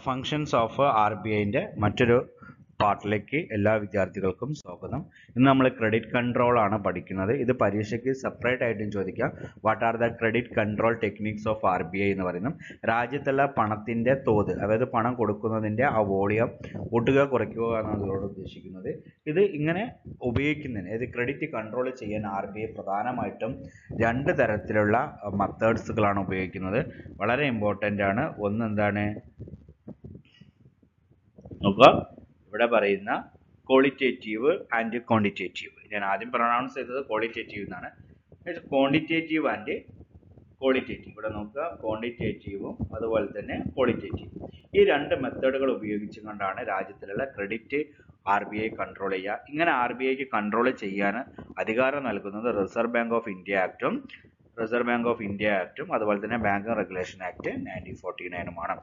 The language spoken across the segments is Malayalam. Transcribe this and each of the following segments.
ഫങ്ഷൻസ് ഓഫ് ആർ ബി ഐൻ്റെ മറ്റൊരു പാർട്ടിലേക്ക് എല്ലാ വിദ്യാർത്ഥികൾക്കും സ്വാഗതം. ഇന്ന് നമ്മൾ ക്രെഡിറ്റ് കൺട്രോൾ ആണ് പഠിക്കുന്നത്. ഇത് പരീക്ഷയ്ക്ക് സെപ്പറേറ്റ് ആയിട്ടും ചോദിക്കാം. What are the credit control techniques of R B I എന്ന് പറയുന്നത് രാജ്യത്തുള്ള പണത്തിൻ്റെ തോത്, അതായത് പണം കൊടുക്കുന്നതിൻ്റെ ആ വോളിയം കൂട്ടുക കുറയ്ക്കുക എന്നാണ് ഇതിനോട് ഉദ്ദേശിക്കുന്നത്. ഇത് ഇങ്ങനെ ഉപയോഗിക്കുന്നതിന്, അതായത് ക്രെഡിറ്റ് കൺട്രോൾ ചെയ്യാൻ ആർ ബി ഐ പ്രധാനമായിട്ടും രണ്ട് തരത്തിലുള്ള മെത്തേഡ്സുകളാണ് ഉപയോഗിക്കുന്നത്. വളരെ ഇമ്പോർട്ടൻ്റ് ആണ്. ഒന്ന് എന്താണ് നോക്കുക, ഇവിടെ പറയുന്ന ക്വാളിറ്റേറ്റീവ് ആൻഡ് ക്വാണ്ടിറ്റേറ്റീവ്. ഞാൻ ആദ്യം പ്രൊനൗൺസ് ചെയ്തത് ക്വാളിറ്റേറ്റീവ് എന്നാണ്. Quantitative and qualitative. ഇവിടെ നോക്കുക, ക്വാണ്ടിറ്റേറ്റീവും അതുപോലെ തന്നെ ക്വാളിറ്റേറ്റീവും. ഈ രണ്ട് മെത്തേഡുകൾ ഉപയോഗിച്ചുകൊണ്ടാണ് രാജ്യത്തിലുള്ള credit R B I control ചെയ്യുക. ഇങ്ങനെ ആർ ബി ഐക്ക് കൺട്രോൾ ചെയ്യാൻ അധികാരം നൽകുന്നത് റിസർവ് ബാങ്ക് ഓഫ് ഇന്ത്യ ആക്റ്റും അതുപോലെ തന്നെ ബാങ്കിങ് റെഗുലേഷൻ ആക്ട് 1949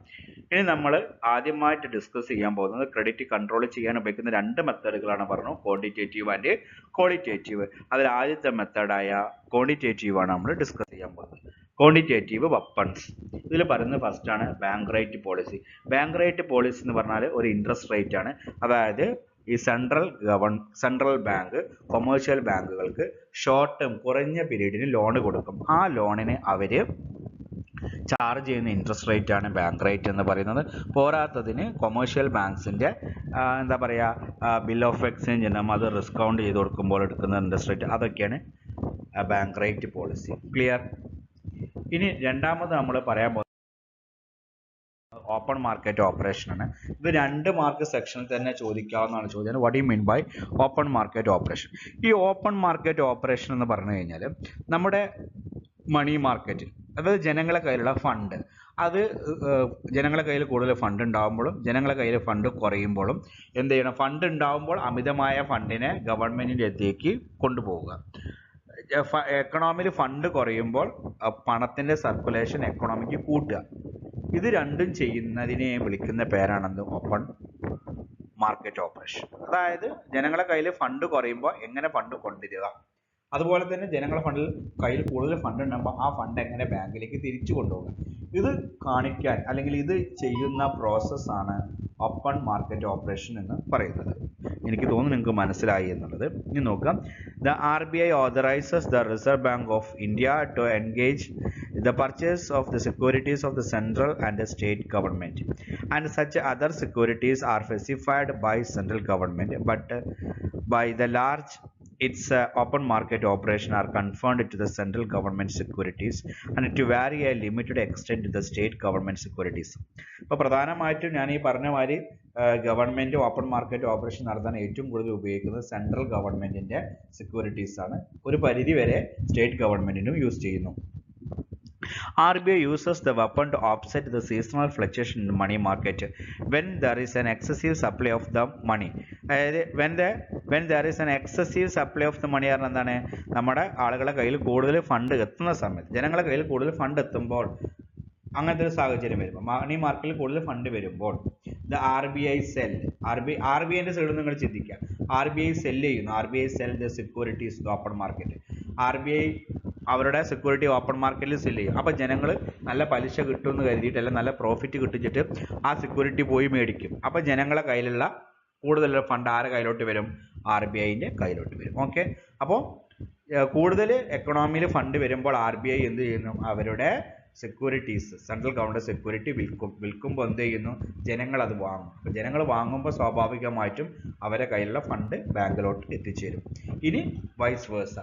ഇനി നമ്മൾ ആദ്യമായിട്ട് ഡിസ്കസ് ചെയ്യാൻ പോകുന്നത് ക്രെഡിറ്റ് കൺട്രോൾ ചെയ്യാൻ ഉപയോഗിക്കുന്ന രണ്ട് മെത്തേഡുകളാണ് പറഞ്ഞു, ക്വാണ്ടിറ്റേറ്റീവ് ആൻഡ് ക്വാളിറ്റേറ്റീവ്. അതിൽ ആദ്യത്തെ മെത്തേഡായ ക്വാണ്ടിറ്റേറ്റീവ് ആണ് നമ്മൾ ഡിസ്കസ് ചെയ്യാൻ പോകുന്നത്. Quantitative weapons. ഇതിൽ പറയുന്നത് ഫസ്റ്റ് ആണ് bank rate policy. Bank rate policy എന്ന് പറഞ്ഞാൽ ഒരു ഇൻട്രസ്റ്റ് റേറ്റ് ആണ്. അതായത് ഈ സെൻട്രൽ ബാങ്ക് കൊമേഴ്ഷ്യൽ ബാങ്കുകൾക്ക് ഷോർട്ട് ടേം കുറഞ്ഞ പീരീഡിന് ലോൺ കൊടുക്കും. ആ ലോണിന് അവർ ചാർജ് ചെയ്യുന്ന ഇൻട്രസ്റ്റ് റേറ്റ് ആണ് ബാങ്ക് റേറ്റ് എന്ന് പറയുന്നത്. പോരാത്തതിന് കൊമേഴ്ഷ്യൽ ബാങ്ക്സിൻ്റെ എന്താ പറയുക, ബിൽ ഓഫ് എക്സ്ചേഞ്ച് ഉണ്ടാകും, അത് ഡിസ്കൗണ്ട് ചെയ്ത് കൊടുക്കുമ്പോൾ എടുക്കുന്ന ഇൻട്രസ്റ്റ് റേറ്റ്, അതൊക്കെയാണ് ബാങ്ക് റേറ്റ് പോളിസി. ക്ലിയർ? ഇനി രണ്ടാമത് നമ്മൾ പറയാൻ പോകുന്നത് ഓപ്പൺ മാർക്കറ്റ് ഓപ്പറേഷൻ ആണ്. ഇത് 2 മാർക്ക് സെക്ഷനിൽ തന്നെ ചോദിക്കാവുന്നതാണ് ചോദ്യം. What you mean by open market operation? ഈ ഓപ്പൺ മാർക്കറ്റ് ഓപ്പറേഷൻ എന്ന് പറഞ്ഞു കഴിഞ്ഞാൽ നമ്മുടെ മണി മാർക്കറ്റ്, അതായത് ജനങ്ങളെ കയ്യിലുള്ള ഫണ്ട്, അത് ജനങ്ങളെ കയ്യിൽ കൂടുതൽ ഫണ്ട് ഉണ്ടാകുമ്പോഴും ജനങ്ങളെ കയ്യിൽ ഫണ്ട് കുറയുമ്പോഴും എന്ത് ചെയ്യണം? ഫണ്ട് ഉണ്ടാകുമ്പോൾ അമിതമായ ഫണ്ടിനെ ഗവൺമെൻറ്റിൻ്റെ അടുത്തേക്ക് കൊണ്ടുപോവുക. എക്കണോമിയിൽ ഫണ്ട് കുറയുമ്പോൾ പണത്തിൻ്റെ സർക്കുലേഷൻ എക്കണോമിക്ക് കൂട്ടുക. ഇത് രണ്ടും ചെയ്യുന്നതിനെ വിളിക്കുന്ന പേരാണെന്ത്? Open market operation. അതായത് ജനങ്ങളെ കയ്യിൽ ഫണ്ട് കുറയുമ്പോൾ എങ്ങനെ ഫണ്ട് കൊണ്ടുവരിക, അതുപോലെ തന്നെ ജനങ്ങളുടെ കയ്യിൽ കൂടുതൽ ഫണ്ട് ഉണ്ടാകുമ്പോൾ ആ ഫണ്ട് എങ്ങനെ ബാങ്കിലേക്ക് തിരിച്ചു കൊണ്ടുപോകുക, ഇത് കാണിക്കാൻ അല്ലെങ്കിൽ ഇത് ചെയ്യുന്ന പ്രോസസ്സാണ് ഓപ്പൺ മാർക്കറ്റ് ഓപ്പറേഷൻ എന്ന് പറയുന്നത്. എനിക്ക് തോന്നുന്നു നിങ്ങൾക്ക് മനസ്സിലായി എന്നുള്ളത്. ഇനി നോക്കാം. The R B I authorises the reserve bank of India to engage the purchase of the securities of the central and the state government, and such other securities are specified by central government, but by the large its open market operation are confined to the central government securities and to vary a limited extent to the state government securities. ഇപ്പോൾ പ്രധാനമായിട്ടും ഞാൻ ഈ പറഞ്ഞ മാതിരി ഗവൺമെൻറ് ഓപ്പൺ മാർക്കറ്റ് ഓപ്പറേഷൻ നടത്താൻ ഏറ്റവും കൂടുതൽ ഉപയോഗിക്കുന്നത് സെൻട്രൽ ഗവൺമെൻറ്റിൻ്റെ സെക്യൂരിറ്റീസ് ആണ്. ഒരു പരിധി വരെ സ്റ്റേറ്റ് ഗവൺമെൻറ്റിനും യൂസ് ചെയ്യുന്നു. RBI uses the weapon to offset the seasonal fluctuation in the money market when there is an excessive supply of the money. When there is an excessive supply of the money പറഞ്ഞാൽ എന്താണ്? നമ്മുടെ ആളുകളുടെ കയ്യിൽ കൂടുതൽ ഫണ്ട് എത്തുന്ന സമയത്ത്, ജനങ്ങളുടെ കയ്യിൽ കൂടുതൽ ഫണ്ട് എത്തുമ്പോൾ, അങ്ങനത്തെ ഒരു സാഹചര്യം വരുമ്പോൾ, മണി മാർക്കറ്റിൽ കൂടുതൽ ഫണ്ട് വരുമ്പോൾ the R B I sell, R B ഐൻ്റെ സൈഡിൽ നിങ്ങൾ ചിന്തിക്കുക, ആർ ബി ഐ സെല്ല് ചെയ്യുന്നു. R B I sell the securities open market. R B I അവരുടെ സെക്യൂരിറ്റി ഓപ്പൺ മാർക്കറ്റിൽ സെല്ല് ചെയ്യും. അപ്പോൾ ജനങ്ങൾ നല്ല പലിശ കിട്ടുമെന്ന് കരുതിയിട്ട്, അല്ലെങ്കിൽ നല്ല പ്രോഫിറ്റ് കിട്ടിച്ചിട്ട് ആ സെക്യൂരിറ്റി പോയി മേടിക്കും. അപ്പോൾ ജനങ്ങളെ കയ്യിലുള്ള കൂടുതൽ ഫണ്ട് ആരുടെ കയ്യിലോട്ട് വരും? ആർ ബി ഐൻ്റെ കയ്യിലോട്ട് വരും. ഓക്കെ, അപ്പോൾ കൂടുതൽ എക്കണോമിയിൽ ഫണ്ട് വരുമ്പോൾ ആർ ബി ഐ എന്ത് ചെയ്യുന്നു? അവരുടെ സെക്യൂരിറ്റീസ്, സെൻട്രൽ ഗവൺമെൻറ് സെക്യൂരിറ്റി വിൽക്കുമ്പോൾ എന്ത് ചെയ്യുന്നു? ജനങ്ങൾ അത് വാങ്ങും. അപ്പോൾ ജനങ്ങൾ വാങ്ങുമ്പോൾ സ്വാഭാവികമായിട്ടും അവരുടെ കയ്യിലുള്ള ഫണ്ട് ബാങ്കിലോട്ട് എത്തിച്ചേരും. ഇനി വൈസ് വേഴ്സ,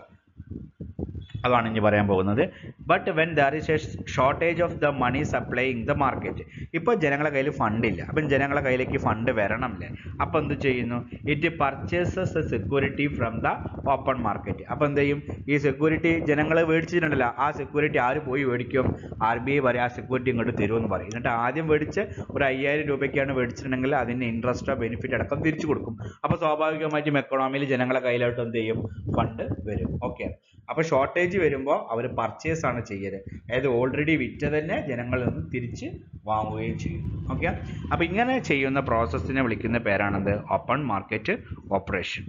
അതാണ് ഇനി പറയാൻ പോകുന്നത്. But when there is a shortage of the money supply in the market. ഇപ്പോൾ ജനങ്ങളുടെ കയ്യിൽ ഫണ്ടില്ല, അപ്പം ജനങ്ങളുടെ കയ്യിലേക്ക് ഫണ്ട് വരണമല്ലേ? അപ്പോൾ എന്ത് ചെയ്യുന്നു? It purchases A security from the open market. അപ്പോൾ എന്ത് ചെയ്യും? ഈ സെക്യൂരിറ്റി ജനങ്ങൾ മേടിച്ചിട്ടുണ്ടല്ലോ, ആ സെക്യൂരിറ്റി ആര് പോയി മേടിക്കും? ആർ ബി ഐ പറയും, ആ സെക്യൂരിറ്റി ഇങ്ങോട്ട് തരുമെന്ന് പറയും. എന്നിട്ട് ആദ്യം മേടിച്ച് ഒരു 5000 രൂപയ്ക്കാണ് മേടിച്ചിട്ടുണ്ടെങ്കിൽ അതിന് ഇൻട്രസ്റ്റോ ബെനിഫിറ്റ് അടക്കം തിരിച്ചു കൊടുക്കും. അപ്പോൾ സ്വാഭാവികമായിട്ടും എക്കണോമിയിൽ ജനങ്ങളുടെ കയ്യിലോട്ട് എന്ത് ചെയ്യും? ഫണ്ട് വരും. ഓക്കെ, അപ്പോൾ ഷോർട്ടേജ് വരുമ്പോൾ അവർ പർച്ചേസ് ആണ് ചെയ്യല്, അതായത് ഓൾറെഡി വിറ്റ തന്നെ ജനങ്ങളിൽ നിന്ന് തിരിച്ച് വാങ്ങുകയും ചെയ്യും. ഓക്കെ, അപ്പോൾ ഇങ്ങനെ ചെയ്യുന്ന പ്രോസസ്സിനെ വിളിക്കുന്ന പേരാണെന്ത്? Open market operation.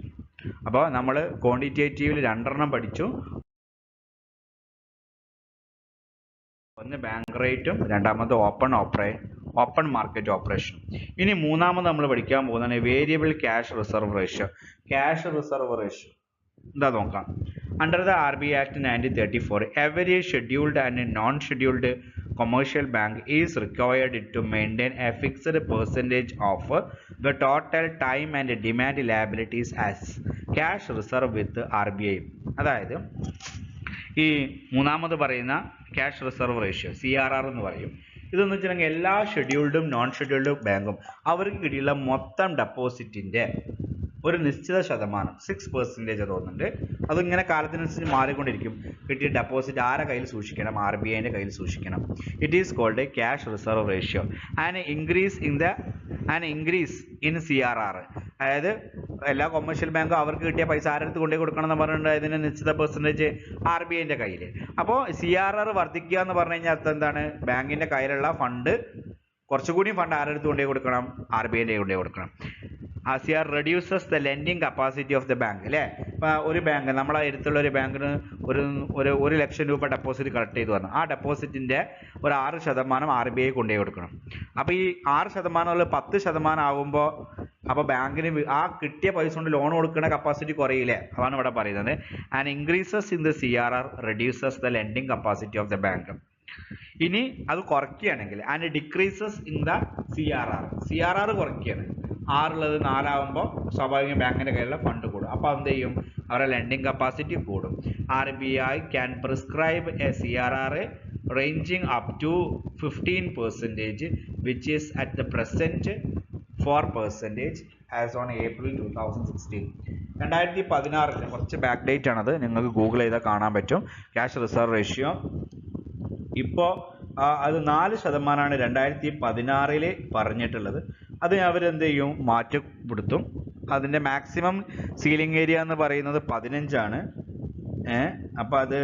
അപ്പോൾ നമ്മൾ ക്വാണ്ടിറ്റേറ്റീവിൽ 2 പഠിച്ചു. ഒന്ന് ബാങ്ക് റേറ്റും രണ്ടാമത് ഓപ്പൺ ഓപ്പൺ മാർക്കറ്റ് ഓപ്പറേഷൻ. ഇനി മൂന്നാമത് നമ്മൾ പഠിക്കാൻ പോകുന്നതാണ് variable cash reserve ratio. Cash reserve ratio എന്താ നോക്കാം. Under the RBI Act 1934, every scheduled and non-scheduled commercial bank is required to maintain a fixed percentage of the total time and demand liabilities as cash reserve with RBI. അതായത് ഈ മൂന്നാമത് പറയുന്ന ക്യാഷ് റിസർവ് റേഷ്യോ CRR എന്ന് പറയും. ഇതെന്ന് വെച്ചിട്ടുണ്ടെങ്കിൽ എല്ലാ ഷെഡ്യൂൾഡും നോൺ ഷെഡ്യൂൾഡ് ബാങ്കും അവർക്ക് കിട്ടിയുള്ള മൊത്തം ഡെപ്പോസിറ്റിൻ്റെ ഒരു നിശ്ചിത ശതമാനം 6% തോന്നുന്നുണ്ട്, അതിങ്ങനെ കാലത്തിനനുസരിച്ച് മാറിക്കൊണ്ടിരിക്കും. കിട്ടിയ ഡെപ്പോസിറ്റ് ആരുടെ കയ്യിൽ സൂക്ഷിക്കണം? RBIൻ്റെ കയ്യിൽ സൂക്ഷിക്കണം. It is called cash reserve ratio. And increase in CRR, അതായത് എല്ലാ കൊമേഴ്ഷ്യൽ ബാങ്കും അവർക്ക് കിട്ടിയ പൈസ ആരടുത്ത് കൊണ്ടേ കൊടുക്കണം എന്ന് പറഞ്ഞിട്ടുണ്ട്. അതിന് നിശ്ചിത പെർസെൻറ്റേജ് RBIൻ്റെ കയ്യിൽ. അപ്പോൾ CRR വർദ്ധിക്കുക എന്ന് പറഞ്ഞു കഴിഞ്ഞാൽ അർത്ഥം എന്താണ്? ബാങ്കിൻ്റെ കയ്യിലുള്ള ഫണ്ട് കുറച്ചുകൂടി ഫണ്ട് ആരടുത്ത് കൊണ്ടേ കൊടുക്കണം? RBIൻ്റെ കൊണ്ടേ കൊടുക്കണം. CRR reduces the lending capacity of the bank. അല്ലേ? ഇപ്പോൾ ഒരു ബാങ്ക്, നമ്മളെ അടുത്തുള്ള ഒരു ബാങ്കിന് ഒരു ലക്ഷം രൂപ ഡെപ്പോസിറ്റ് കളക്ട് ചെയ്തു പറഞ്ഞു. ആ ഡെപ്പോസിറ്റിൻ്റെ ഒരു 6% RBI കൊണ്ടുപോയി കൊടുക്കണം. അപ്പോൾ ഈ 6% 10% ആകുമ്പോൾ അപ്പോൾ ബാങ്കിന് ആ കിട്ടിയ പൈസ കൊണ്ട് ലോൺ കൊടുക്കുന്ന കപ്പാസിറ്റി കുറയില്ലേ? അതാണ് ഇവിടെ പറയുന്നത്. And increases in the CRR reduces the lending capacity of the bank. ഇനി അത് കുറയ്ക്കുകയാണെങ്കിൽ and decreases in the CRR കുറയ്ക്കുകയാണ്. 6 4 സ്വാഭാവികം ബാങ്കിൻ്റെ കയ്യിലുള്ള ഫണ്ട് കൂടും. അപ്പോൾ എന്ത് ചെയ്യും? അവരുടെ ലെൻഡിങ് കപ്പാസിറ്റി കൂടും. RBI can prescribe a CRR ranging up to 15%, which is at the present 4% as on April 2016. 2016 കുറച്ച് ബാക്ക് ഡേറ്റ് ആണത്, നിങ്ങൾക്ക് ഗൂഗിൾ ചെയ്താൽ കാണാൻ പറ്റും. ക്യാഷ് റിസർവ് റേഷ്യോ ഇപ്പോൾ അത് 4% 2016 പറഞ്ഞിട്ടുള്ളത്. അത് അവരെന്ത് ചെയ്യും? മാറ്റപ്പെടുത്തും. അതിൻ്റെ മാക്സിമം സീലിംഗ് ഏരിയ എന്ന് പറയുന്നത് 15 അപ്പോൾ അത്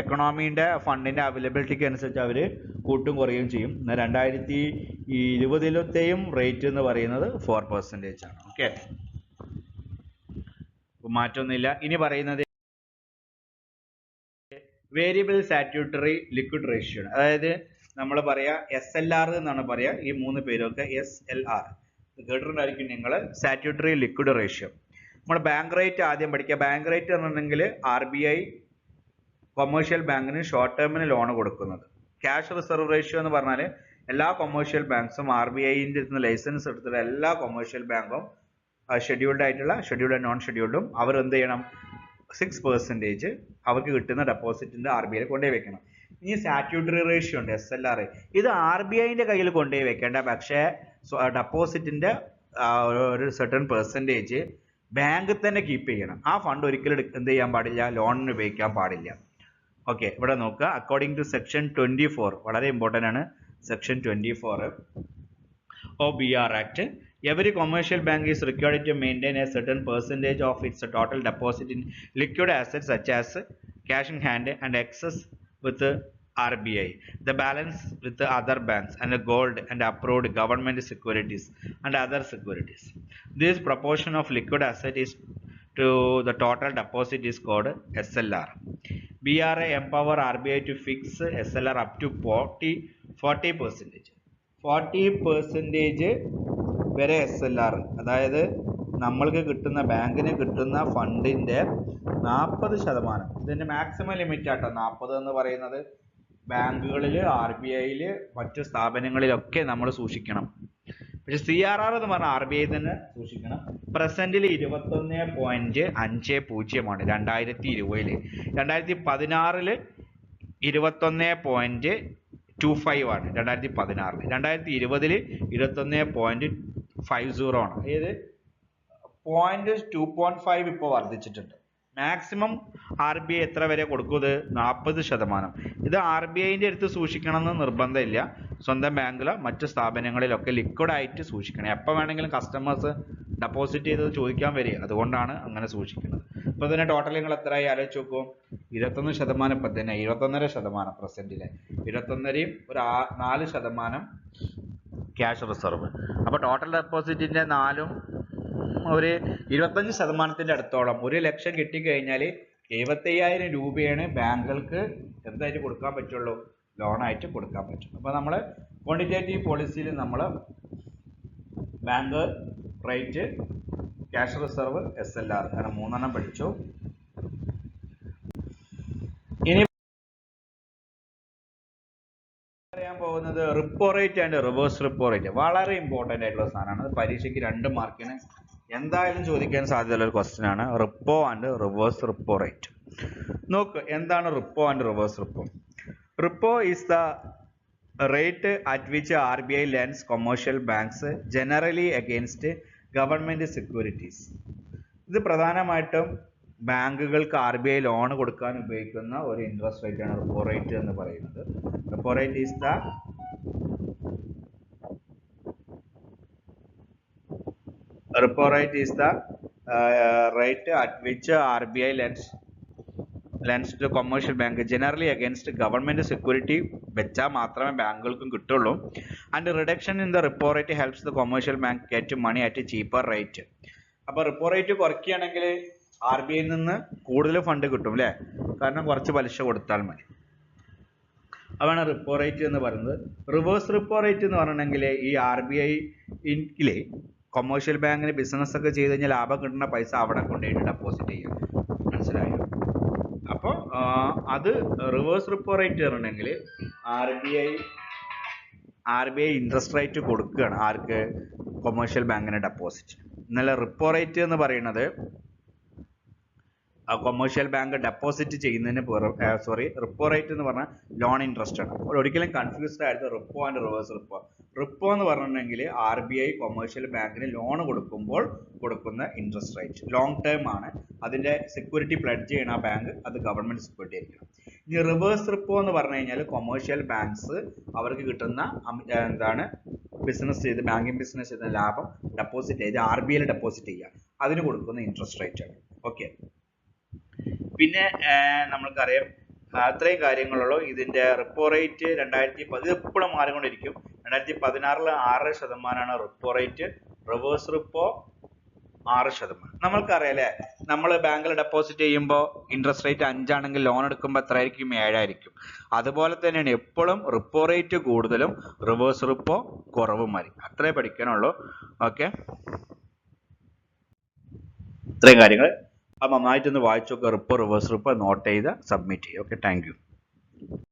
എക്കണോമീൻ്റെ ഫണ്ടിൻ്റെ അവൈലബിലിറ്റിക്ക് അനുസരിച്ച് അവർ കൂട്ടും കുറയുകയും ചെയ്യും. എന്നാൽ 2020 റേറ്റ് എന്ന് പറയുന്നത് 4% ആണ്. ഓക്കെ, മാറ്റമൊന്നുമില്ല. ഇനി പറയുന്നത് വേരിയബിൾ സ്റ്റാറ്റ്യൂട്ടറി ലിക്വിഡ് റേഷ്യോ ആണ്. അതായത് നമ്മൾ പറയാ SLR എന്നാണ് പറയുക. ഈ 3 പേരൊക്കെ SLR കേട്ടിട്ടുണ്ടായിരിക്കും നിങ്ങൾ. Statutory liquid ratio. നമ്മൾ ബാങ്ക് റേറ്റ് ആദ്യം പഠിക്കുക. ബാങ്ക് റേറ്റ് എന്നുണ്ടെങ്കിൽ RBI കൊമേഴ്ഷ്യൽ ബാങ്കിന് ഷോർട്ട് ടേമിന് ലോൺ കൊടുക്കുന്നത്. ക്യാഷ് റിസർവ് റേഷ്യോ എന്ന് പറഞ്ഞാൽ എല്ലാ കൊമേഴ്ഷ്യൽ ബാങ്ക്സും RBIൻ്റെ അടുത്ത് ലൈസൻസ് എടുത്തിട്ട് എല്ലാ കൊമേഴ്ഷ്യൽ ബാങ്കും ഷെഡ്യൂൾഡ് ആയിട്ടുള്ള ഷെഡ്യൂൾഡ് ആൻഡ് നോൺ ഷെഡ്യൂൾഡും അവർ എന്ത് ചെയ്യണം? 6% അവർക്ക് കിട്ടുന്ന ഡെപ്പോസിറ്റിൻ്റെ RBIയിൽ കൊണ്ടുപോയി വെക്കണം. ഇനി സ്റ്റാറ്റ്യൂട്ടറി റേഷ്യോ ഉണ്ട് SLR. ഇത് RBIൻ്റെ കയ്യിൽ കൊണ്ടുപോയി വെക്കേണ്ട, പക്ഷേ ഡെപ്പോസിറ്റിൻ്റെ ഒരു സർട്ടൺ പെർസെൻറ്റേജ് ബാങ്കിൽ തന്നെ കീപ്പ് ചെയ്യണം. ആ ഫണ്ട് ഒരിക്കലും എന്ത് ചെയ്യാൻ പാടില്ല? ലോണിന് ഉപയോഗിക്കാൻ പാടില്ല. ഓക്കെ, ഇവിടെ നോക്കുക. അക്കോർഡിംഗ് ടു സെക്ഷൻ 24, വളരെ ഇമ്പോർട്ടൻ്റ് ആണ് section 24 of BR Act, every commercial bank is required to maintain a certain percentage of its total deposit in liquid assets such as cash in hand and excess with RBI, the balance with the other banks, and the gold and approved government securities and other securities. This proportion of liquid asset is to the total deposit is called SLR. BRA empower RBI to fix SLR up to 40%. 40% വരെ SLR, അതായത് നമ്മൾക്ക് കിട്ടുന്ന ബാങ്കിന് കിട്ടുന്ന ഫണ്ടിൻ്റെ 40%. ഇതിൻ്റെ മാക്സിമം ലിമിറ്റ് ആട്ടോ 40 എന്ന് പറയുന്നത്. ബാങ്കുകളിൽ, RBIയിൽ, മറ്റു സ്ഥാപനങ്ങളിലൊക്കെ നമ്മൾ സൂക്ഷിക്കണം. പക്ഷെ CRR എന്ന് പറഞ്ഞാൽ RBI തന്നെ സൂക്ഷിക്കണം. പ്രസന്റിൽ 21.50 2020. 2016 21.25 ആണ് 2016. 2020 21.50 ആണ്. അതായത് 2.5 ഇപ്പോൾ വർദ്ധിച്ചിട്ടുണ്ട്. മാക്സിമം RBI എത്ര വരെ കൊടുക്കുന്നത്? 40%. ഇത് RBIൻ്റെ അടുത്ത് സൂക്ഷിക്കണമെന്ന് നിർബന്ധമില്ല. സ്വന്തം ബാങ്കിലോ മറ്റു സ്ഥാപനങ്ങളിലൊക്കെ ലിക്വിഡായിട്ട് സൂക്ഷിക്കണം. എപ്പോൾ വേണമെങ്കിലും കസ്റ്റമേഴ്സ് ഡെപ്പോസിറ്റ് ചെയ്തത് ചോദിക്കാൻ വരിക, അതുകൊണ്ടാണ് അങ്ങനെ സൂക്ഷിക്കുന്നത്. ഇപ്പോൾ തന്നെ ടോട്ടൽ നിങ്ങൾ എത്രയായി ആലോചിച്ച് നോക്കും? 21% ഇപ്പം തന്നെ 21.5% പ്രസൻറ്റിലെ 21 ഒരു 4% ക്യാഷ് റിസർവ്. അപ്പോൾ ടോട്ടൽ ഡെപ്പോസിറ്റിൻ്റെ 4 ഒരു 25% അടുത്തോളം. 1 ലക്ഷം കിട്ടിക്കഴിഞ്ഞാൽ 75,000 രൂപയാണ് ബാങ്കുകൾക്ക് എന്തായിട്ട് കൊടുക്കാൻ പറ്റുള്ളൂ? ലോണായിട്ട് കൊടുക്കാൻ പറ്റും. അപ്പോൾ നമ്മൾ ക്വാണ്ടിറ്റേറ്റീവ് പോളിസിയിൽ നമ്മൾ bank rate, cash reserve, SLR അങ്ങനെ 3 പഠിച്ചു. ഇനി പറയാൻ പോകുന്നത് repo rate and reverse repo rate. വളരെ ഇമ്പോർട്ടൻ്റ് ആയിട്ടുള്ള സാധനമാണ്. പരീക്ഷയ്ക്ക് 2 മാർക്കിന് എന്തായാലും ചോദിക്കാൻ സാധ്യതയുള്ള ഒരു ക്വസ്റ്റ്യൻ ആണ് repo and reverse repo rate. നോക്ക്, എന്താണ് repo and reverse repo? Repo is the rate at which RBI lends commercial banks generally against government securities. ഇത് പ്രധാനമായിട്ടും ബാങ്കുകൾക്ക് RBI ലോൺ കൊടുക്കാൻ ഉപയോഗിക്കുന്ന ഒരു ഇൻട്രസ്റ്റ് റേറ്റ് ആണ് റിപ്പോ റേറ്റ് എന്ന് പറയുന്നത്. Repo rate is the rate at which RBI lends to commercial bank generally against government security വെച്ചാൽ മാത്രമേ ബാങ്കുകൾക്കും കിട്ടുള്ളൂ. And reduction in the repo rate helps the commercial bank get money at cheaper rate. അപ്പോൾ റിപ്പോ റേറ്റ് കുറയ്ക്കുകയാണെങ്കിൽ RBI നിന്ന് കൂടുതൽ ഫണ്ട് കിട്ടും അല്ലേ, കാരണം കുറച്ച് പലിശ കൊടുത്താൽ മതി. അതാണ് റിപ്പോ റേറ്റ് എന്ന് പറയുന്നത്. റിവേഴ്സ് റിപ്പോ റേറ്റ് എന്ന് പറഞ്ഞിട്ടുണ്ടെങ്കിൽ ഈ RBI യിലെ കൊമേഴ്ഷ്യൽ ബാങ്കിന് ബിസിനസ് ഒക്കെ ചെയ്ത് കഴിഞ്ഞാൽ ലാഭം കിട്ടുന്ന പൈസ അവിടെ കൊണ്ടുപോയിട്ട് ഡെപ്പോസിറ്റ് ചെയ്യാം. മനസ്സിലായോ? അപ്പോൾ അത് റിവേഴ്സ് റിപ്പോ റേറ്റ് പറഞ്ഞിട്ടുണ്ടെങ്കിൽ RBI ഇൻട്രസ്റ്റ് റേറ്റ് കൊടുക്കുകയാണ് ആർക്ക്? കൊമേഴ്ഷ്യൽ ബാങ്കിന് ഡെപ്പോസിറ്റ്. എന്നാൽ റിപ്പോ റേറ്റ് എന്ന് പറയുന്നത് കൊമേഴ്ഷ്യൽ ബാങ്ക് ഡെപ്പോസിറ്റ് ചെയ്യുന്നതിന് റിപ്പോ റേറ്റ് എന്ന് പറഞ്ഞാൽ ലോൺ ഇൻട്രസ്റ്റ് ആണ്. അപ്പോൾ ഒരിക്കലും കൺഫ്യൂസ്ഡ് ആയിട്ട് repo and reverse repo. Repo എന്ന് പറഞ്ഞിട്ടുണ്ടെങ്കിൽ RBI കൊമേഴ്ഷ്യൽ ബാങ്കിന് ലോൺ കൊടുക്കുമ്പോൾ കൊടുക്കുന്ന ഇൻട്രസ്റ്റ് റേറ്റ് ലോങ് ടേം ആണ്. അതിന്റെ സെക്യൂരിറ്റി പ്ലെഡ്ജ് ചെയ്യണ ബാങ്ക് അത് ഗവൺമെന്റ് സെക്യൂരിറ്റി ആയിരിക്കണം. ഇനി റിവേഴ്സ് റിപ്പോ എന്ന് പറഞ്ഞു കഴിഞ്ഞാൽ കൊമേഴ്ഷ്യൽ ബാങ്ക്സ് അവർക്ക് കിട്ടുന്ന ബിസിനസ് ചെയ്ത് ബാങ്കിങ് ബിസിനസ് ചെയ്ത ലാഭം ഡെപ്പോസിറ്റ് ചെയ്ത് RBI ഡെപ്പോസിറ്റ് ചെയ്യുക, അതിന് കൊടുക്കുന്ന ഇൻട്രസ്റ്റ് റേറ്റ് ആണ്. ഓക്കെ, പിന്നെ നമ്മൾക്കറിയാം അത്രയും കാര്യങ്ങളുള്ളൂ. ഇതിന്റെ റിപ്പോ റേറ്റ് 2010 എപ്പോഴും മാറിക്കൊണ്ടിരിക്കും. 2016 6% റിപ്പോ റേറ്റ്, റിവേഴ്സ് റിപ്പോ 6%. നമ്മൾക്കറിയാം അല്ലേ, നമ്മൾ ബാങ്കിൽ ഡെപ്പോസിറ്റ് ചെയ്യുമ്പോൾ ഇൻട്രസ്റ്റ് റേറ്റ് 5 ആണെങ്കിൽ ലോൺ എടുക്കുമ്പോൾ എത്ര ആയിരിക്കും? 7 ആയിരിക്കും. അതുപോലെ തന്നെയാണ് എപ്പോഴും റിപ്പോ റേറ്റ് കൂടുതലും റിവേഴ്സ് റിപ്പോ കുറവും മതി. അത്രേ പഠിക്കാനുള്ളൂ. ഓക്കെ, ഇത്രയും കാര്യങ്ങൾ നന്നായിട്ടൊന്ന് വായിച്ചൊക്കെ റിപ്പോ റിവേഴ്സ് റിപ്പോ നോട്ട് ചെയ്ത് സബ്മിറ്റ് ചെയ്യുക. Okay, thank you.